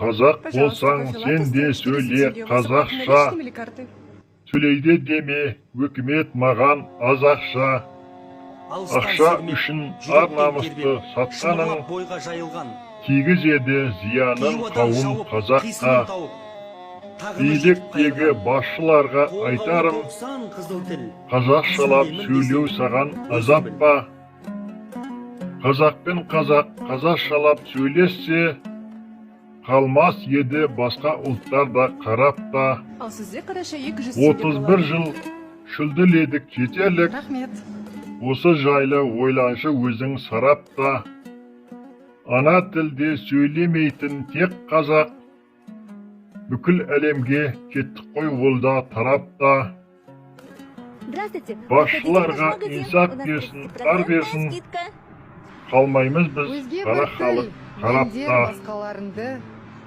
Қазақ Пожалуйста, болсаң кофе сен латте де стоит 400 сөйле тенге. У вас оплата қазақша, наличными или картой? төлейді деме, өкімет маған аз ақша. Ақша үшін ар намысты сатқаның, бойға жайылған тигізеді зиянын қауым қазаққа. Биліктегі басшыларға айтарым, қазақшалап сөйлеу саған азап па? Қазақпен қазақ қазақшалап сөйлессе, қалмас еді басқа ұлттарда қарап та. Ал сізде қараша 200 тенге 31 болады. жыл шүлділедік жетерлік, Рахмет. осы жайлы ойланшы өзің сарапта. Ана тілде сөйлемейтін тек қазақ, бүкіл әлемге кеттік қой олда тарапта. Здравствуйте. Басшыларға инсап берсін, ар берсін, қалмаймыз біз Өзге қара бір халық тіл, қарапта. мендер басқаларынды,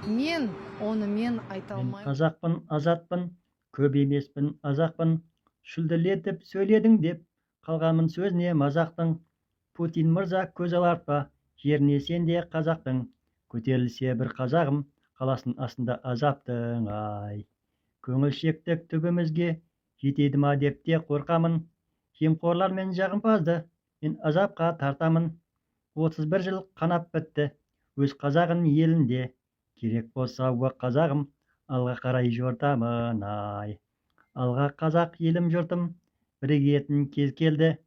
мен онымен айта Мен алмаймын. қазақпын, азатпын, көп емеспін, азақпын, шүлдіретіп сөйледің деп, қалғамын сөзіне мазақтың. Путин мырза көз алартпа, жеріне сенде қазақтың, көтерілсе бір қазағым, қаласын астында азаптың, ай. Көңілшектік түбімізге жетеді ма деп те қорқамын, жемқорлар мен жағымпазды мен азапқа тартамын. 31 жыл қанап бітті, өз қазағын елінде, керек болса уа қазағым, алға қарай жортамын, ай. Алға қазақ елім жұртым, бірігетін кез келді.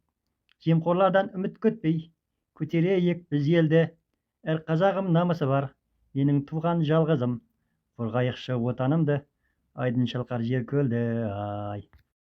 Жемқорлардан үміт күтпей, көтерейік біз елді. Әр қазағым намысы бар, менің туған жалғызым. Қорғайықшы отанымды, айдын шалқар жер көлді, ай.